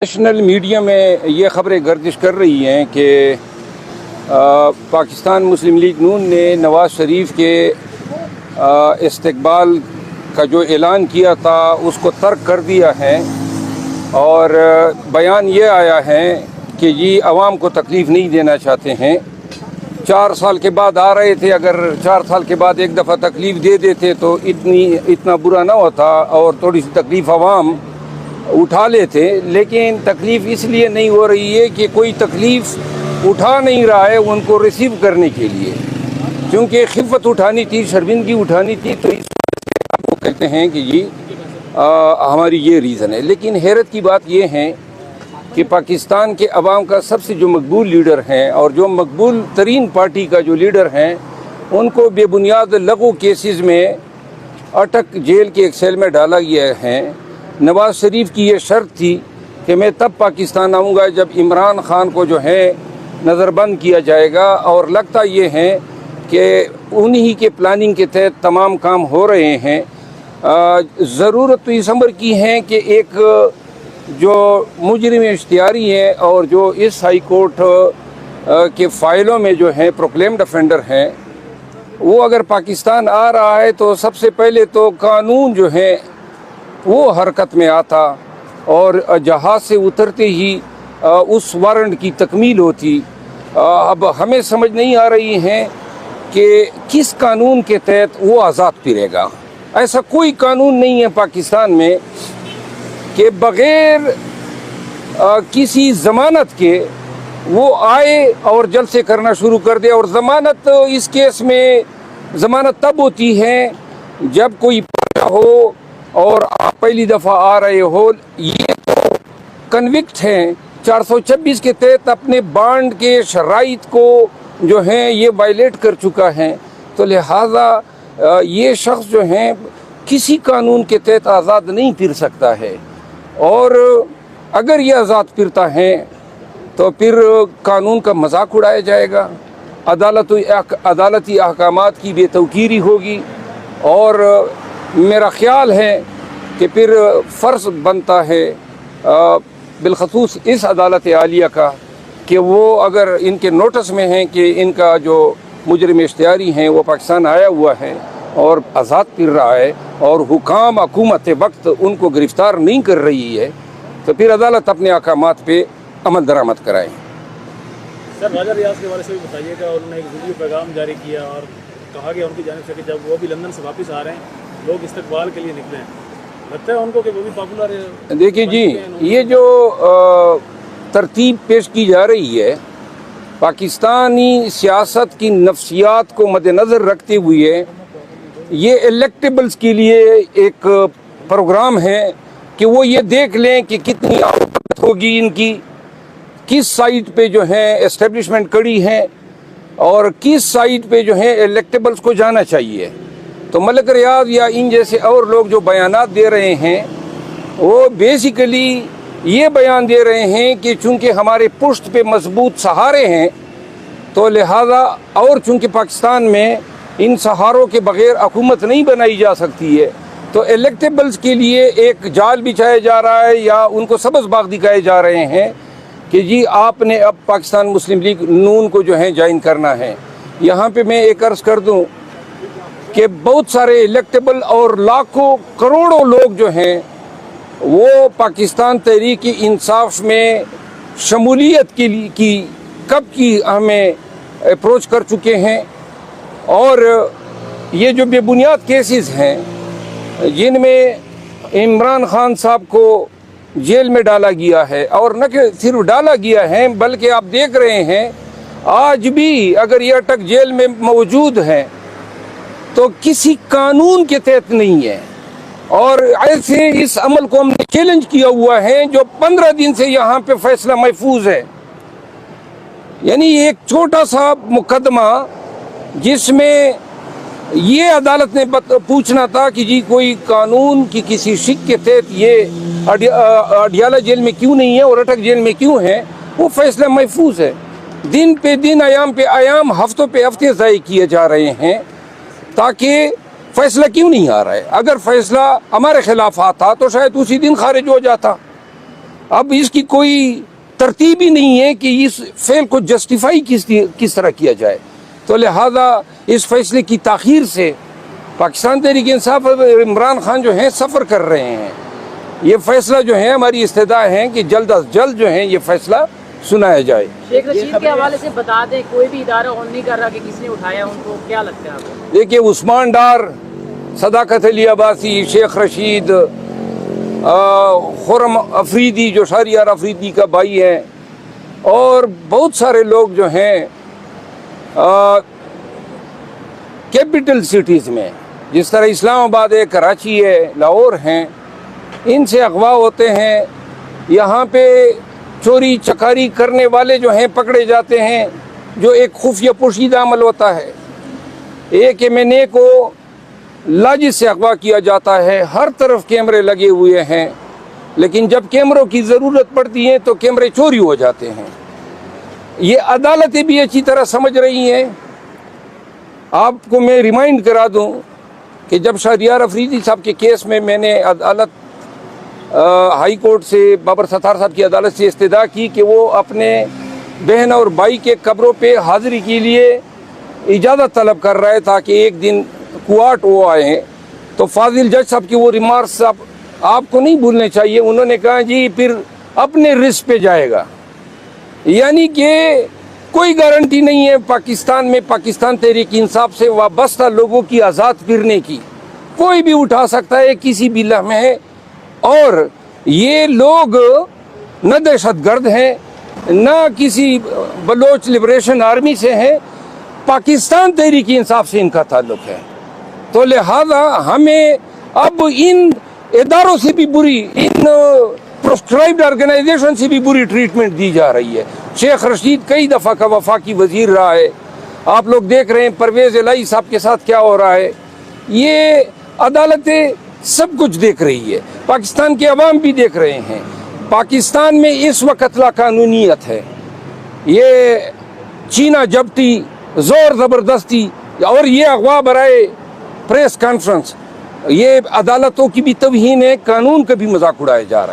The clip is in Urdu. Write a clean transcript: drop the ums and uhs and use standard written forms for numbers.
نیشنل میڈیا میں یہ خبریں گردش کر رہی ہیں کہ پاکستان مسلم لیگ نون نے نواز شریف کے استقبال کا جو اعلان کیا تھا اس کو ترک کر دیا ہے، اور بیان یہ آیا ہے کہ یہ عوام کو تکلیف نہیں دینا چاہتے ہیں۔ 4 سال کے بعد آ رہے تھے، اگر 4 سال کے بعد ایک دفعہ تکلیف دے دیتے تو اتنا برا نہ ہوتا اور تھوڑی سی تکلیف عوام اٹھا لیتے، لیکن تکلیف اس لیے نہیں ہو رہی ہے کہ کوئی تکلیف اٹھا نہیں رہا ہے ان کو ریسیو کرنے کے لیے، کیونکہ خفت اٹھانی تھی، شرمندگی اٹھانی تھی، تو اس وہ کہتے ہیں کہ ہماری یہ ریزن ہے۔ لیکن حیرت کی بات یہ ہے کہ پاکستان کے عوام کا سب سے جو مقبول لیڈر ہیں اور جو مقبول ترین پارٹی کا جو لیڈر ہیں، ان کو بے بنیاد لغو کیسز میں اٹک جیل کے ایک سیل میں ڈالا گیا ہے۔ نواز شریف کی یہ شرط تھی کہ میں تب پاکستان آؤں گا جب عمران خان کو جو ہے نظر بند کیا جائے گا، اور لگتا یہ ہے کہ انہی کے پلاننگ کے تحت تمام کام ہو رہے ہیں۔ ضرورت تو اس امر کی ہے کہ ایک جو مجرم اشتہاری ہے اور جو اس ہائی کورٹ کے فائلوں میں جو ہے پروکلیمڈ افینڈر ہیں، وہ اگر پاکستان آ رہا ہے تو سب سے پہلے تو قانون جو ہے وہ حرکت میں آتا اور جہاز سے اترتے ہی اس وارنٹ کی تکمیل ہوتی۔ اب ہمیں سمجھ نہیں آ رہی ہے کہ کس قانون کے تحت وہ آزاد پھرے گا۔ ایسا کوئی قانون نہیں ہے پاکستان میں کہ بغیر کسی ضمانت کے وہ آئے اور جلسے کرنا شروع کر دے، اور ضمانت اس کیس میں ضمانت تب ہوتی ہے جب کوئی پرچہ ہو اور آپ پہلی دفعہ آ رہے ہو۔ یہ تو کنوکٹ ہیں 426 کے تحت اپنے بانڈ کے شرائط کو جو ہیں یہ وائلیٹ کر چکا ہے، تو لہٰذا یہ شخص جو ہیں کسی قانون کے تحت آزاد نہیں پھر سکتا ہے، اور اگر یہ آزاد پھرتا ہے تو پھر قانون کا مذاق اڑایا جائے گا، عدالتی احکامات کی بے توقیری ہوگی، اور میرا خیال ہے کہ پھر فرض بنتا ہے بالخصوص اس عدالت عالیہ کا کہ وہ اگر ان کے نوٹس میں ہیں کہ ان کا جو مجرم اشتہاری ہیں وہ پاکستان آیا ہوا ہے اور آزاد پھر رہا ہے، اور حکومت وقت ان کو گرفتار نہیں کر رہی ہے، تو پھر عدالت اپنے احکامات پہ عمل درآمد کرائے۔ سر، راجہ ریاض کے بارے سے بھی بتائیے گا، انہوں نے ایک ویڈیو پیغام جاری کیا اور کہا گیا ان کی جانب سے کہ جب وہ بھی لندن سے واپس آ رہے ہیں لوگ استقبال کے لیے نکلے ہیں، لگتا ہے ان کو کہ وہ بھی پاپولر ہے۔ دیکھیے جی، یہ جو ترتیب پیش کی جا رہی ہے پاکستانی سیاست کی نفسیات کو مد نظر رکھتے ہوئے، یہ الیکٹیبلز کے لیے ایک پروگرام ہے کہ وہ یہ دیکھ لیں کہ کتنی آمد ہوگی ان کی، کس سائٹ پہ جو ہے اسٹیبلشمنٹ کڑی ہے اور کس سائٹ پہ جو ہے الیکٹیبلز کو جانا چاہیے۔ تو ملک ریاض یا ان جیسے اور لوگ جو بیانات دے رہے ہیں وہ بیسیکلی یہ بیان دے رہے ہیں کہ چونکہ ہمارے پشت پہ مضبوط سہارے ہیں تو لہذا، اور چونکہ پاکستان میں ان سہاروں کے بغیر حکومت نہیں بنائی جا سکتی ہے، تو الیکٹیبلز کے لیے ایک جال بچھایا جا رہا ہے یا ان کو سبز باغ دکھائے جا رہے ہیں کہ جی آپ نے اب پاکستان مسلم لیگ نون کو جو ہے جوائن کرنا ہے۔ یہاں پہ میں ایک عرض کر دوں کہ بہت سارے الیکٹیبل اور لاکھوں کروڑوں لوگ جو ہیں وہ پاکستان تحریک انصاف میں شمولیت کی کب کی ہمیں اپروچ کر چکے ہیں، اور یہ جو بے بنیاد کیسز ہیں جن میں عمران خان صاحب کو جیل میں ڈالا گیا ہے، اور نہ کہ صرف ڈالا گیا ہے بلکہ آپ دیکھ رہے ہیں آج بھی اگر یہ اٹک جیل میں موجود ہے تو کسی قانون کے تحت نہیں ہے، اور ایسے اس عمل کو ہم نے چیلنج کیا ہوا ہے جو 15 دن سے یہاں پہ فیصلہ محفوظ ہے۔ یعنی ایک چھوٹا سا مقدمہ جس میں یہ عدالت نے پوچھنا تھا کہ جی کوئی قانون کی کسی شک کے تحت یہ اڈیالہ جیل میں کیوں نہیں ہے اور اٹک جیل میں کیوں ہے، وہ فیصلہ محفوظ ہے۔ دن پہ دن، ایام پہ ایام، ہفتوں پہ ہفتے ضائع کیے جا رہے ہیں تاکہ فیصلہ کیوں نہیں آ رہا ہے۔ اگر فیصلہ ہمارے خلاف آتا تو شاید اسی دن خارج ہو جاتا، اب اس کی کوئی ترتیب ہی نہیں ہے کہ اس فعل کو جسٹیفائی کس طرح کیا جائے. تو لہذا اس فیصلے کی تاخیر سے پاکستان تحریک انصاف اور عمران خان جو ہیں سفر کر رہے ہیں. یہ فیصلہ جو ہے ہماری استدعا ہے کہ جلد از جلد جو ہے یہ فیصلہ سنایا جائے. شیخ رشید کے حوالے سے بتا دیں، کوئی بھی ادارہ آن نہیں کر رہا کہ کس نے اٹھایا ان کو، کیا لگتا ہے آپ کو؟ دیکھیے عثمان ڈار، صداقت علی عباسی، شیخ رشید، خرم افریدی جو شہریار افریدی کا بھائی ہے، اور بہت سارے لوگ جو ہیں کیپٹل سٹیز میں، جس طرح اسلام آباد ہے، کراچی ہے، لاہور ہیں، ان سے اغوا ہوتے ہیں. یہاں پہ چوری چکاری کرنے والے جو ہیں پکڑے جاتے ہیں، جو ایک خفیہ پوشیدہ عمل ہوتا ہے. ایک M&A کو لاجز سے اغوا کیا جاتا ہے، ہر طرف کیمرے لگے ہوئے ہیں، لیکن جب کیمروں کی ضرورت پڑتی ہے تو کیمرے چوری ہو جاتے ہیں. یہ عدالتیں بھی اچھی طرح سمجھ رہی ہیں. آپ کو میں ریمائنڈ کرا دوں کہ جب شہریار افریدی صاحب کے کیس میں نے عدالت ہائی کورٹ سے بابر ستار صاحب کی عدالت سے استدعا کی کہ وہ اپنے بہن اور بھائی کے قبروں پہ حاضری کے لیے اجازت طلب کر رہے تاکہ ایک دن کوارٹ وہ آئے ہیں، تو فاضل جج صاحب کی وہ ریمارکس آپ کو نہیں بھولنے چاہیے. انہوں نے کہا جی پھر اپنے رسک پہ جائے گا، یعنی کہ کوئی گارنٹی نہیں ہے پاکستان میں پاکستان تحریک انصاف سے وابستہ لوگوں کی آزاد پھرنے کی. کوئی بھی اٹھا سکتا ہے کسی بھی لمحے. اور یہ لوگ نہ دہشت گرد ہیں، نہ کسی بلوچ لبریشن آرمی سے ہیں، پاکستان تحریک انصاف سے ان کا تعلق ہے. تو لہذا ہمیں اب ان اداروں سے بھی بری، ان پروسکرائبڈ آرگنائزیشن سے بھی بری ٹریٹمنٹ دی جا رہی ہے. شیخ رشید کئی دفعہ کا وفاقی وزیر رہا ہے، آپ لوگ دیکھ رہے ہیں پرویز الہی صاحب کے ساتھ کیا ہو رہا ہے. یہ عدالتیں سب کچھ دیکھ رہی ہے، پاکستان کے عوام بھی دیکھ رہے ہیں. پاکستان میں اس وقت لا قانونیت ہے. یہ چینہ جبتی، زور زبردستی اور یہ اغوا برائے پریس کانفرنس، یہ عدالتوں کی بھی توہین ہے، قانون کا بھی مذاق اڑایا جا رہا ہے.